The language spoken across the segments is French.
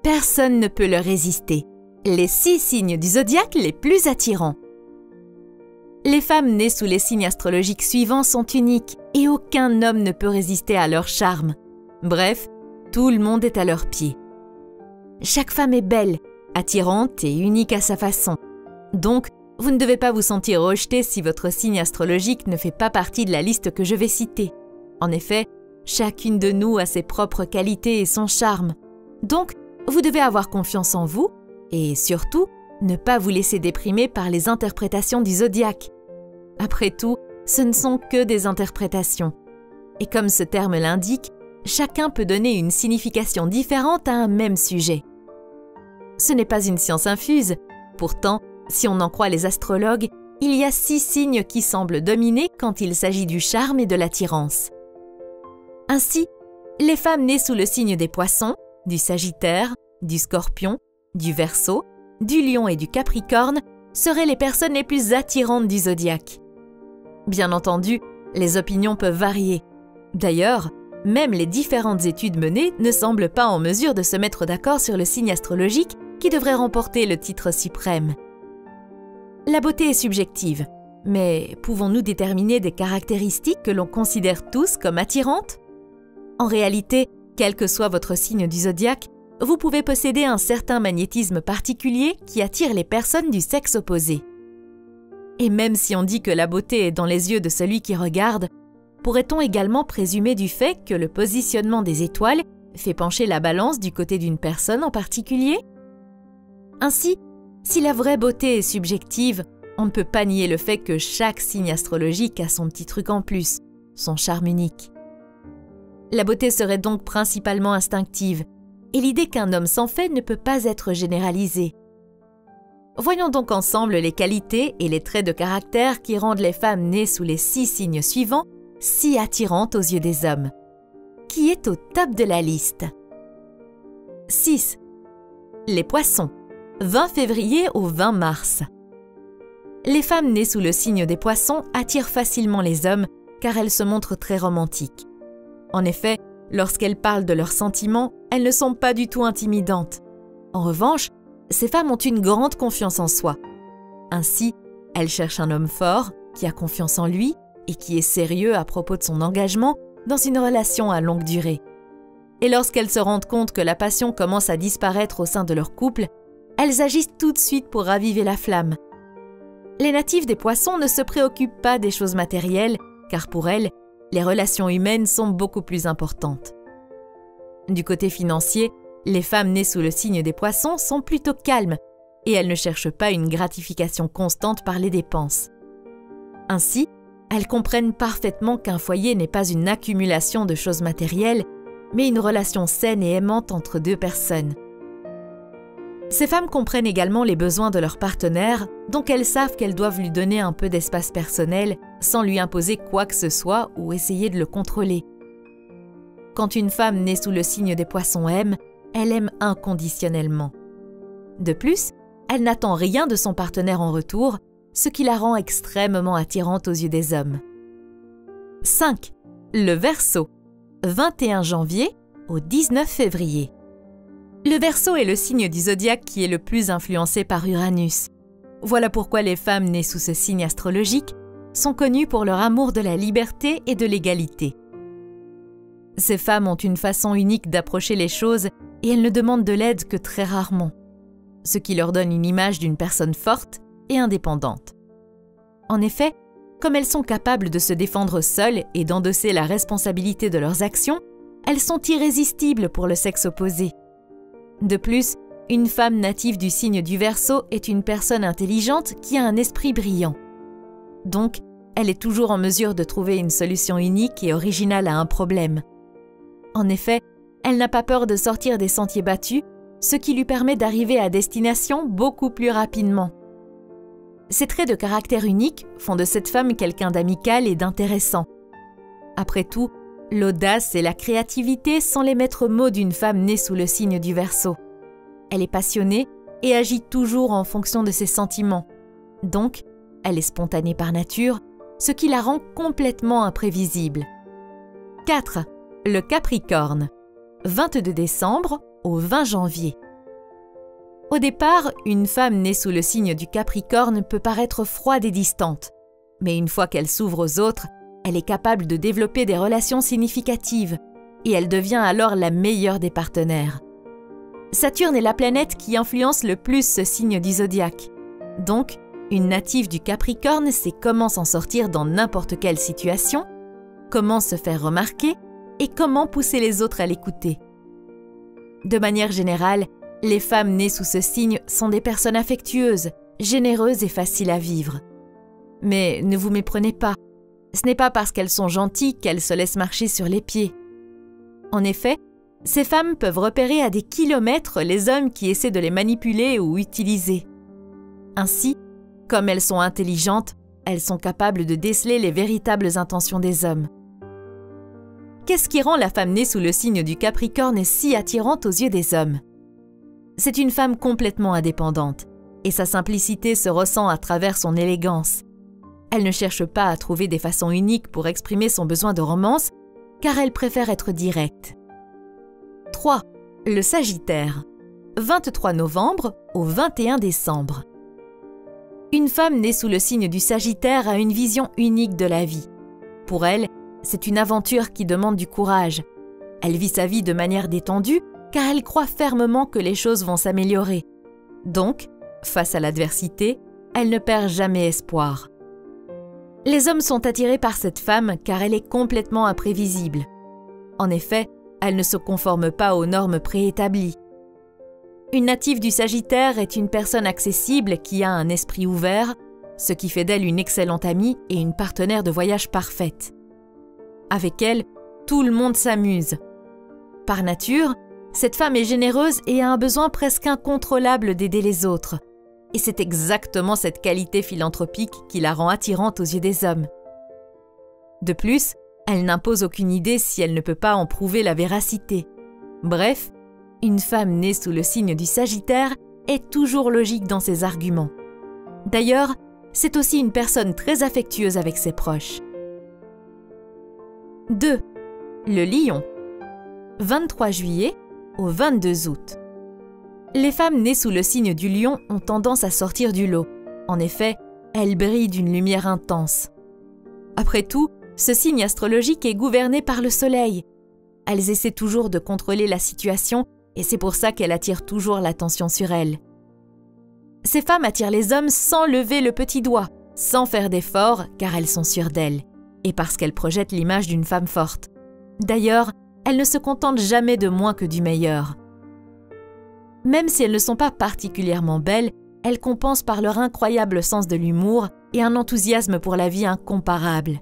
Personne ne peut leur résister. Les 6 signes du zodiaque les plus attirants. Les femmes nées sous les signes astrologiques suivants sont uniques et aucun homme ne peut résister à leur charme. Bref, tout le monde est à leurs pieds. Chaque femme est belle, attirante et unique à sa façon. Donc, vous ne devez pas vous sentir rejeté si votre signe astrologique ne fait pas partie de la liste que je vais citer. En effet, chacune de nous a ses propres qualités et son charme. Donc, vous devez avoir confiance en vous et surtout, ne pas vous laisser déprimer par les interprétations du zodiaque. Après tout, ce ne sont que des interprétations. Et comme ce terme l'indique, chacun peut donner une signification différente à un même sujet. Ce n'est pas une science infuse. Pourtant, si on en croit les astrologues, il y a 6 signes qui semblent dominer quand il s'agit du charme et de l'attirance. Ainsi, les femmes nées sous le signe des Poissons, du Sagittaire, du Scorpion, du Verseau, du Lion et du Capricorne seraient les personnes les plus attirantes du zodiaque. Bien entendu, les opinions peuvent varier. D'ailleurs, même les différentes études menées ne semblent pas en mesure de se mettre d'accord sur le signe astrologique qui devrait remporter le titre suprême. La beauté est subjective, mais pouvons-nous déterminer des caractéristiques que l'on considère tous comme attirantes? En réalité, quel que soit votre signe du zodiaque, vous pouvez posséder un certain magnétisme particulier qui attire les personnes du sexe opposé. Et même si on dit que la beauté est dans les yeux de celui qui regarde, pourrait-on également présumer du fait que le positionnement des étoiles fait pencher la balance du côté d'une personne en particulier? Ainsi, si la vraie beauté est subjective, on ne peut pas nier le fait que chaque signe astrologique a son petit truc en plus, son charme unique. La beauté serait donc principalement instinctive, et l'idée qu'un homme s'en fait ne peut pas être généralisée. Voyons donc ensemble les qualités et les traits de caractère qui rendent les femmes nées sous les 6 signes suivants si attirantes aux yeux des hommes. Qui est au top de la liste? 6. Les Poissons, 20 février au 20 mars. Les femmes nées sous le signe des Poissons attirent facilement les hommes car elles se montrent très romantiques. En effet, lorsqu'elles parlent de leurs sentiments, elles ne sont pas du tout intimidantes. En revanche, ces femmes ont une grande confiance en soi. Ainsi, elles cherchent un homme fort, qui a confiance en lui et qui est sérieux à propos de son engagement dans une relation à longue durée. Et lorsqu'elles se rendent compte que la passion commence à disparaître au sein de leur couple, elles agissent tout de suite pour raviver la flamme. Les natifs des Poissons ne se préoccupent pas des choses matérielles, car pour elles, les relations humaines sont beaucoup plus importantes. Du côté financier, les femmes nées sous le signe des Poissons sont plutôt calmes et elles ne cherchent pas une gratification constante par les dépenses. Ainsi, elles comprennent parfaitement qu'un foyer n'est pas une accumulation de choses matérielles, mais une relation saine et aimante entre 2 personnes. Ces femmes comprennent également les besoins de leur partenaire, donc elles savent qu'elles doivent lui donner un peu d'espace personnel sans lui imposer quoi que ce soit ou essayer de le contrôler. Quand une femme née sous le signe des Poissons aime, elle aime inconditionnellement. De plus, elle n'attend rien de son partenaire en retour, ce qui la rend extrêmement attirante aux yeux des hommes. 5. Le Verseau, 21 janvier au 19 février. Le Verseau est le signe du zodiaque qui est le plus influencé par Uranus. Voilà pourquoi les femmes nées sous ce signe astrologique sont connues pour leur amour de la liberté et de l'égalité. Ces femmes ont une façon unique d'approcher les choses et elles ne demandent de l'aide que très rarement, ce qui leur donne une image d'une personne forte et indépendante. En effet, comme elles sont capables de se défendre seules et d'endosser la responsabilité de leurs actions, elles sont irrésistibles pour le sexe opposé. De plus, une femme native du signe du Verseau est une personne intelligente qui a un esprit brillant. Donc, elle est toujours en mesure de trouver une solution unique et originale à un problème. En effet, elle n'a pas peur de sortir des sentiers battus, ce qui lui permet d'arriver à destination beaucoup plus rapidement. Ces traits de caractère uniques font de cette femme quelqu'un d'amical et d'intéressant. Après tout, l'audace et la créativité sont les maîtres mots d'une femme née sous le signe du Verseau. Elle est passionnée et agit toujours en fonction de ses sentiments. Donc, elle est spontanée par nature, ce qui la rend complètement imprévisible. 4. Le Capricorne, 22 décembre au 20 janvier. Au départ, une femme née sous le signe du Capricorne peut paraître froide et distante, mais une fois qu'elle s'ouvre aux autres, elle est capable de développer des relations significatives et elle devient alors la meilleure des partenaires. Saturne est la planète qui influence le plus ce signe du zodiaque. Donc, une native du Capricorne sait comment s'en sortir dans n'importe quelle situation, comment se faire remarquer et comment pousser les autres à l'écouter. De manière générale, les femmes nées sous ce signe sont des personnes affectueuses, généreuses et faciles à vivre. Mais ne vous méprenez pas, ce n'est pas parce qu'elles sont gentilles qu'elles se laissent marcher sur les pieds. En effet, ces femmes peuvent repérer à des kilomètres les hommes qui essaient de les manipuler ou utiliser. Ainsi, comme elles sont intelligentes, elles sont capables de déceler les véritables intentions des hommes. Qu'est-ce qui rend la femme née sous le signe du Capricorne si attirante aux yeux des hommes? C'est une femme complètement indépendante, et sa simplicité se ressent à travers son élégance. Elle ne cherche pas à trouver des façons uniques pour exprimer son besoin de romance, car elle préfère être directe. 3. Le Sagittaire. 23 novembre au 21 décembre. Une femme née sous le signe du Sagittaire a une vision unique de la vie. Pour elle, c'est une aventure qui demande du courage. Elle vit sa vie de manière détendue car elle croit fermement que les choses vont s'améliorer. Donc, face à l'adversité, elle ne perd jamais espoir. Les hommes sont attirés par cette femme car elle est complètement imprévisible. En effet, elle ne se conforme pas aux normes préétablies. Une native du Sagittaire est une personne accessible qui a un esprit ouvert, ce qui fait d'elle une excellente amie et une partenaire de voyage parfaite. Avec elle, tout le monde s'amuse. Par nature, cette femme est généreuse et a un besoin presque incontrôlable d'aider les autres. Et c'est exactement cette qualité philanthropique qui la rend attirante aux yeux des hommes. De plus, elle n'impose aucune idée si elle ne peut pas en prouver la véracité. Bref, une femme née sous le signe du Sagittaire est toujours logique dans ses arguments. D'ailleurs, c'est aussi une personne très affectueuse avec ses proches. 2. Le Lion. 23 juillet au 22 août. Les femmes nées sous le signe du Lion ont tendance à sortir du lot. En effet, elles brillent d'une lumière intense. Après tout, ce signe astrologique est gouverné par le Soleil. Elles essaient toujours de contrôler la situation et c'est pour ça qu'elles attirent toujours l'attention sur elles. Ces femmes attirent les hommes sans lever le petit doigt, sans faire d'efforts car elles sont sûres d'elles et parce qu'elles projettent l'image d'une femme forte. D'ailleurs, elles ne se contentent jamais de moins que du meilleur. Même si elles ne sont pas particulièrement belles, elles compensent par leur incroyable sens de l'humour et un enthousiasme pour la vie incomparable.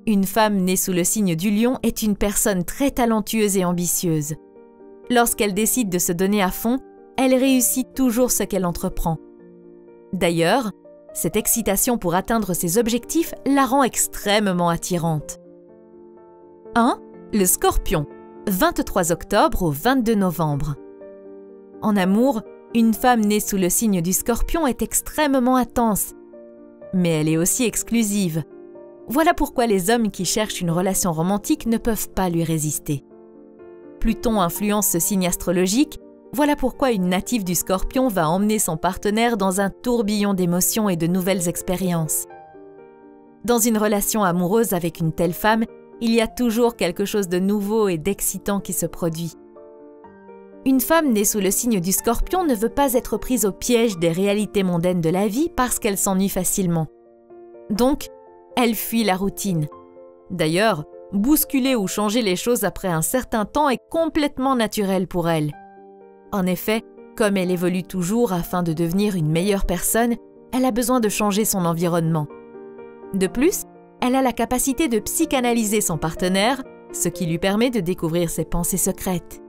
Une femme née sous le signe du Lion est une personne très talentueuse et ambitieuse. Lorsqu'elle décide de se donner à fond, elle réussit toujours ce qu'elle entreprend. D'ailleurs, cette excitation pour atteindre ses objectifs la rend extrêmement attirante. 1. Le Scorpion, 23 octobre au 22 novembre. En amour, une femme née sous le signe du Scorpion est extrêmement intense, mais elle est aussi exclusive. Voilà pourquoi les hommes qui cherchent une relation romantique ne peuvent pas lui résister. Pluton influence ce signe astrologique, voilà pourquoi une native du Scorpion va emmener son partenaire dans un tourbillon d'émotions et de nouvelles expériences. Dans une relation amoureuse avec une telle femme, il y a toujours quelque chose de nouveau et d'excitant qui se produit. Une femme née sous le signe du Scorpion ne veut pas être prise au piège des réalités mondaines de la vie parce qu'elle s'ennuie facilement. Donc, elle fuit la routine. D'ailleurs, bousculer ou changer les choses après un certain temps est complètement naturel pour elle. En effet, comme elle évolue toujours afin de devenir une meilleure personne, elle a besoin de changer son environnement. De plus, elle a la capacité de psychanalyser son partenaire, ce qui lui permet de découvrir ses pensées secrètes.